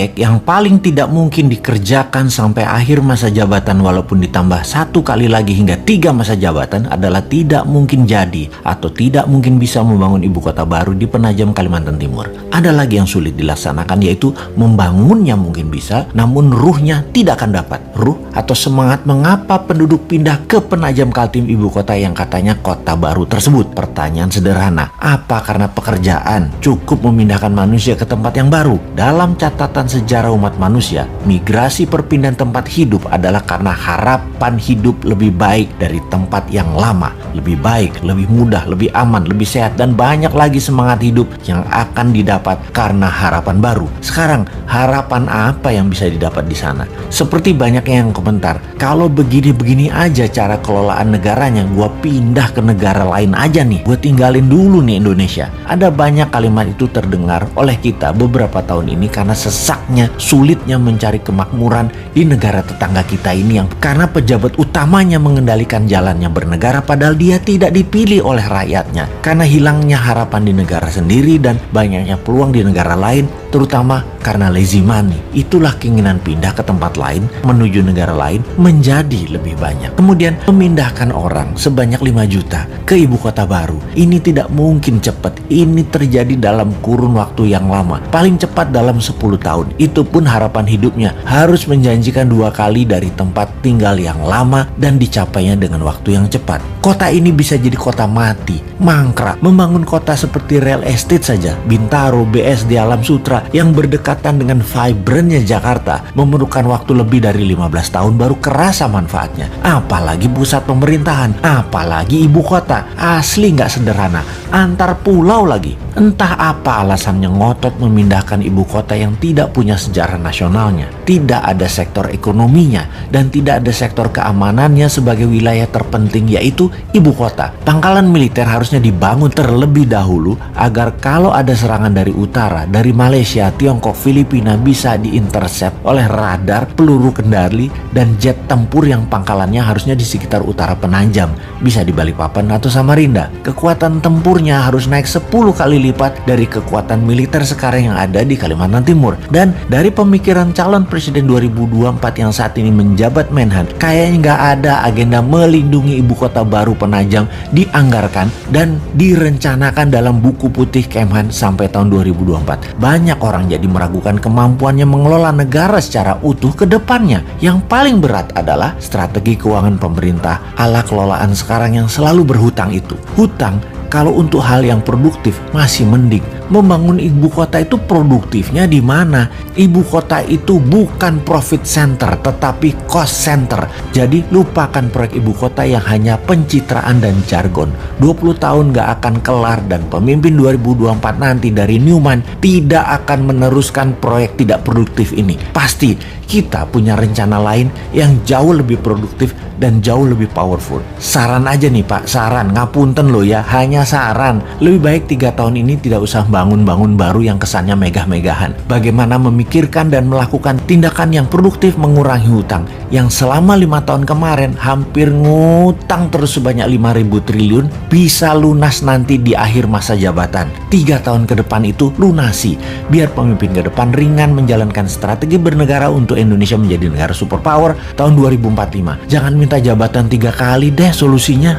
proyek yang paling tidak mungkin dikerjakan sampai akhir masa jabatan walaupun ditambah 1 kali lagi hingga 3 masa jabatan adalah tidak mungkin jadi atau tidak mungkin bisa membangun ibu kota baru di Penajam, Kalimantan Timur. Ada lagi yang sulit dilaksanakan, yaitu membangunnya mungkin bisa, namun ruhnya tidak akan dapat. Ruh atau semangat mengapa penduduk pindah ke Penajam Kaltim, ibu kota yang katanya kota baru tersebut. Pertanyaan sederhana, apa karena pekerjaan? Cukup memindahkan manusia ke tempat yang baru. Dalam catatan sejarah umat manusia, migrasi perpindahan tempat hidup adalah karena harapan hidup lebih baik dari tempat yang lama. Lebih baik, lebih mudah, lebih aman, lebih sehat, dan banyak lagi semangat hidup yang akan didapat karena harapan baru. Sekarang, harapan apa yang bisa didapat di sana? Seperti banyak yang komentar, kalau begini-begini aja cara kelolaan negaranya, gua pindah ke negara lain aja nih, gua tinggalin dulu nih Indonesia. Ada banyak kalimat itu terdengar oleh kita beberapa tahun ini karena sesaknya, sulitnya mencari kemakmuran di negara tetangga kita ini yang karena pejabat utamanya mengendalikan jalannya bernegara padahal dia tidak dipilih oleh rakyatnya. Karena hilangnya harapan di negara sendiri dan banyaknya peluang di negara lain, terutama karena lazy money. Itulah keinginan pindah ke tempat lain, menuju negara lain menjadi lebih banyak. Kemudian memindahkan orang sebanyak 5 juta ke ibu kota baru. Ini tidak mungkin cepat. Ini terjadi dalam kurun waktu yang lama. Paling cepat dalam 10 tahun. Itu pun harapan hidupnya harus menjanjikan 2 kali dari tempat tinggal yang lama dan dicapainya dengan waktu yang cepat. Kota ini bisa jadi kota mati, mangkrak. Membangun kota seperti real estate saja, Bintaro, BSD, Alam Sutra yang berdekatan dengan vibrantnya Jakarta memerlukan waktu lebih dari 15 tahun baru kerasa manfaatnya. Apalagi pusat pemerintahan, apalagi ibu kota. Asli nggak sederhana. Antar pulau lagi. Entah apa alasannya ngotot memindahkan ibu kota yang tidak punya sejarah nasionalnya, tidak ada sektor ekonominya, dan tidak ada sektor keamanannya sebagai wilayah terpenting, yaitu ibu kota. Pangkalan militer harusnya dibangun terlebih dahulu agar kalau ada serangan dari utara, dari Malaysia, Tiongkok, Filipina bisa diintercept oleh radar, peluru kendali, dan jet tempur yang pangkalannya harusnya di sekitar utara Penajam, bisa di Balikpapan atau Samarinda. Kekuatan tempurnya harus naik 10 kali lipat dari kekuatan militer sekarang yang ada di Kalimantan Timur. Dan dari pemikiran calon presiden 2024 yang saat ini menjabat Menhan, kayaknya nggak ada agenda melindungi ibu kota baru Penajam dianggarkan dan direncanakan dalam buku putih Kemhan sampai tahun 2024. Banyak orang jadi meragukan kemampuannya mengelola negara secara utuh ke depannya. Yang paling berat adalah strategi keuangan pemerintah ala kelolaan sekarang yang selalu berhutang itu. Hutang kalau untuk hal yang produktif masih mending. Membangun ibu kota itu produktifnya di mana? Ibu kota itu bukan profit center tetapi cost center. Jadi lupakan proyek ibu kota yang hanya pencitraan dan jargon. 20 tahun gak akan kelar dan pemimpin 2024 nanti dari Newman tidak akan meneruskan proyek tidak produktif ini. Pasti kita punya rencana lain yang jauh lebih produktif dan jauh lebih powerful. Saran aja nih Pak, saran, ngapunten loh ya, hanya saran. Lebih baik 3 tahun ini tidak usah bangun baru yang kesannya megah-megahan. Bagaimana memikirkan dan melakukan tindakan yang produktif mengurangi hutang yang selama 5 tahun kemarin hampir ngutang terus sebanyak 5.000 triliun bisa lunas nanti di akhir masa jabatan. 3 tahun ke depan itu lunasi biar pemimpin ke depan ringan menjalankan strategi bernegara untuk Indonesia menjadi negara superpower tahun 2045. Jangan minta jabatan 3 kali deh solusinya.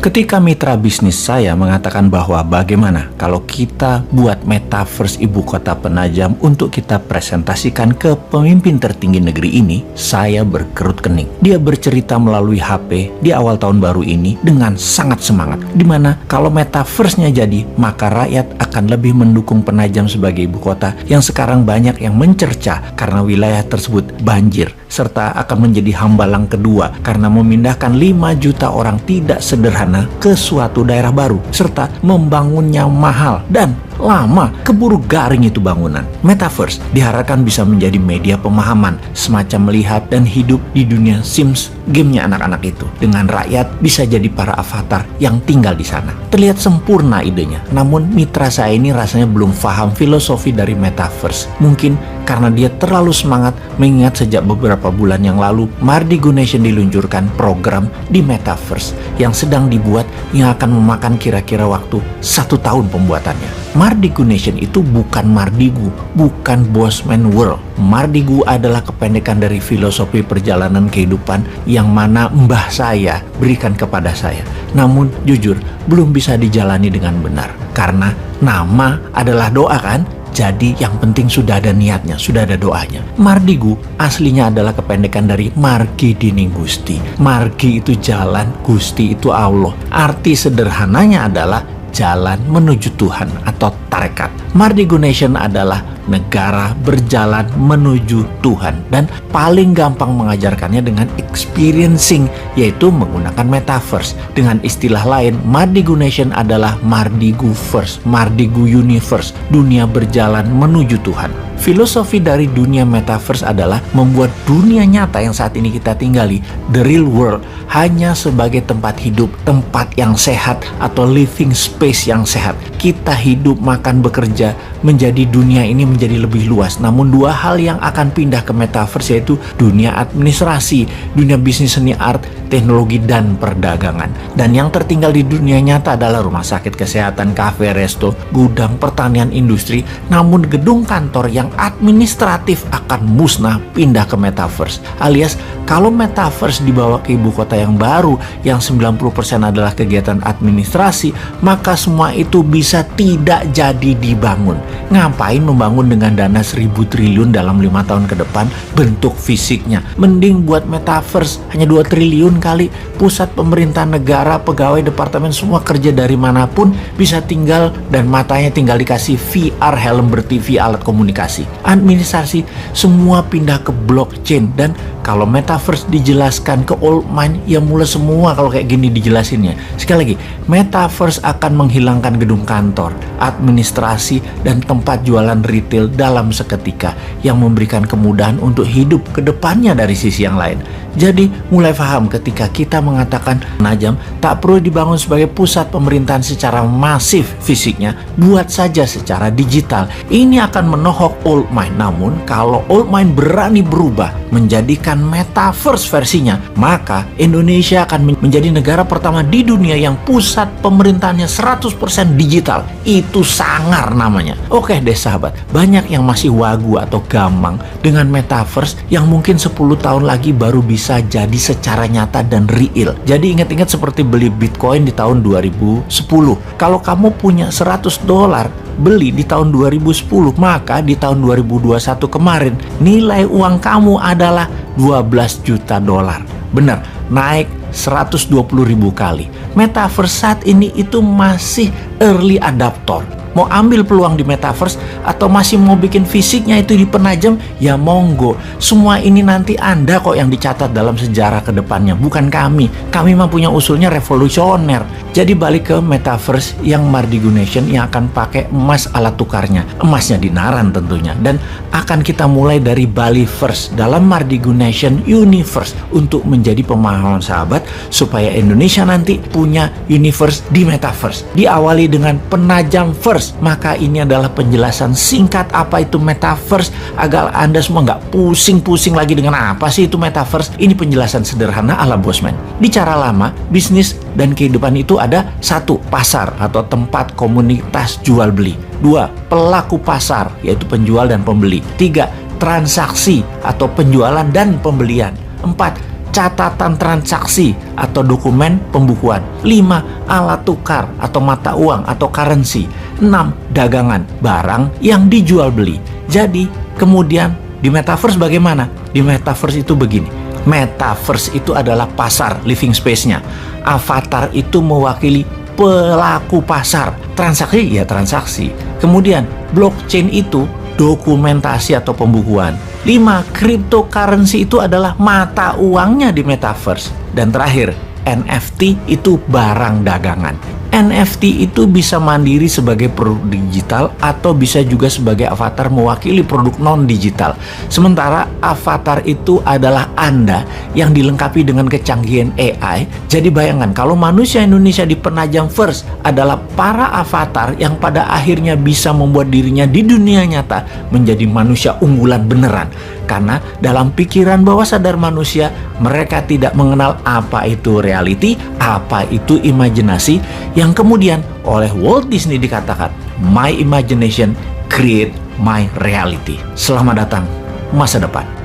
Ketika mitra bisnis saya mengatakan bahwa bagaimana kalau kita buat metaverse ibu kota Penajam untuk kita presentasikan ke pemimpin tertinggi negeri ini, saya berkerut kening. Dia bercerita melalui HP di awal tahun baru ini dengan sangat semangat. Dimana kalau metaverse-nya jadi, maka rakyat akan lebih mendukung Penajam sebagai ibu kota yang sekarang banyak yang mencerca karena wilayah tersebut banjir, serta akan menjadi hambalang kedua karena memindahkan 5 juta orang tidak sederhana ke suatu daerah baru, serta membangunnya mahal dan lama, keburu garing itu bangunan. Metaverse diharapkan bisa menjadi media pemahaman, semacam melihat dan hidup di dunia Sims, gamenya anak-anak itu. Dengan rakyat bisa jadi para avatar yang tinggal di sana. Terlihat sempurna idenya, namun mitra saya ini rasanya belum paham filosofi dari Metaverse. Mungkin karena dia terlalu semangat mengingat sejak beberapa bulan yang lalu Mardigo Nation diluncurkan program di Metaverse yang sedang dibuat yang akan memakan kira-kira waktu 1 tahun pembuatannya. Mardigo Nation itu bukan Mardigo, bukan Bosman World. Mardigo adalah kependekan dari filosofi perjalanan kehidupan yang mana mbah saya berikan kepada saya. Namun jujur belum bisa dijalani dengan benar karena nama adalah doa kan? Jadi yang penting sudah ada niatnya, sudah ada doanya. Mardigo aslinya adalah kependekan dari Margi Dining Gusti. Margi itu jalan, Gusti itu Allah. Arti sederhananya adalah jalan menuju Tuhan atau tarekat. Mardigo Nation adalah negara berjalan menuju Tuhan dan paling gampang mengajarkannya dengan experiencing, yaitu menggunakan metaverse. Dengan istilah lain, Mardigo Nation adalah Mardigo First, Mardigo Universe, dunia berjalan menuju Tuhan. Filosofi dari dunia metaverse adalah membuat dunia nyata yang saat ini kita tinggali, the real world, hanya sebagai tempat hidup, tempat yang sehat atau living space yang sehat. Kita hidup, makan, bekerja, menjadi dunia ini menjadi lebih luas. Namun dua hal yang akan pindah ke metaverse yaitu dunia administrasi, dunia bisnis, seni, art, teknologi, dan perdagangan. Dan yang tertinggal di dunia nyata adalah rumah sakit, kesehatan, kafe, resto, gudang, pertanian, industri. Namun gedung kantor yang administratif akan musnah pindah ke metaverse. Alias kalau metaverse dibawa ke ibu kota yang baru yang 90% adalah kegiatan administrasi, maka semua itu bisa tidak jadi dibangun. Ngapain membangun dengan dana 1.000 triliun dalam 5 tahun ke depan bentuk fisiknya? Mending buat metaverse hanya 2 triliun kali. Pusat pemerintah negara, pegawai departemen semua kerja dari manapun bisa tinggal dan matanya tinggal dikasih VR, helm ber-TV, alat komunikasi. Administrasi semua pindah ke blockchain. Dan kalau metaverse dijelaskan ke old mind, ya mulai semua kalau kayak gini dijelasinnya. Sekali lagi, metaverse akan menghilangkan gedung kantor, administrasi, dan tempat jualan retail dalam seketika yang memberikan kemudahan untuk hidup ke depannya dari sisi yang lain. Jadi mulai paham ketika kita mengatakan Najam tak perlu dibangun sebagai pusat pemerintahan secara masif fisiknya, buat saja secara digital. Ini akan menohok old mind. Namun kalau old mind berani berubah menjadikan metaverse versinya, maka Indonesia akan menjadi negara pertama di dunia yang pusat pemerintahannya 100% digital. Itu sangar namanya. Oke deh sahabat, banyak yang masih wagu atau gamang dengan metaverse yang mungkin 10 tahun lagi baru bisa jadi secara nyata dan real. Jadi ingat-ingat seperti beli Bitcoin di tahun 2010. Kalau kamu punya $100 beli di tahun 2010, maka di tahun 2021 kemarin nilai uang kamu adalah $12 juta. Benar, naik 120.000 kali. Metaverse saat ini itu masih early adapter. Mau ambil peluang di metaverse atau masih mau bikin fisiknya itu di penajam, ya monggo. Semua ini nanti Anda kok yang dicatat dalam sejarah ke depannya, bukan kami. Kami mah punya usulnya revolusioner. Jadi balik ke metaverse yang Mardigo Nation yang akan pakai emas alat tukarnya. Emasnya dinaran tentunya. Dan akan kita mulai dari Bali First dalam Mardigo Nation Universe untuk menjadi pemahaman sahabat supaya Indonesia nanti punya universe di metaverse. Diawali dengan penajam first. Maka ini adalah penjelasan singkat apa itu metaverse agar Anda semua nggak pusing-pusing lagi dengan apa sih itu metaverse. Ini penjelasan sederhana ala Bosman. Di cara lama, bisnis dan kehidupan itu ada 1. Pasar atau tempat komunitas jual beli. 2. Pelaku pasar yaitu penjual dan pembeli. 3. Transaksi atau penjualan dan pembelian. 4. Catatan transaksi atau dokumen pembukuan. 5. Alat tukar atau mata uang atau currency. 6. Dagangan, barang yang dijual beli. Jadi kemudian di metaverse bagaimana? Di metaverse itu begini. Metaverse itu adalah pasar, living space-nya. Avatar itu mewakili pelaku pasar. Transaksi ya transaksi. Kemudian blockchain itu dokumentasi atau pembukuan. 5. Cryptocurrency itu adalah mata uangnya di metaverse. Dan terakhir, NFT itu barang dagangan. NFT itu bisa mandiri sebagai produk digital atau bisa juga sebagai avatar mewakili produk non-digital. Sementara avatar itu adalah Anda yang dilengkapi dengan kecanggihan AI. Jadi bayangkan kalau manusia Indonesia di Penajam First adalah para avatar yang pada akhirnya bisa membuat dirinya di dunia nyata menjadi manusia unggulan beneran. Karena dalam pikiran bawah sadar manusia, mereka tidak mengenal apa itu reality, apa itu imajinasi, yang kemudian oleh Walt Disney dikatakan, "My imagination create my reality." Selamat datang masa depan.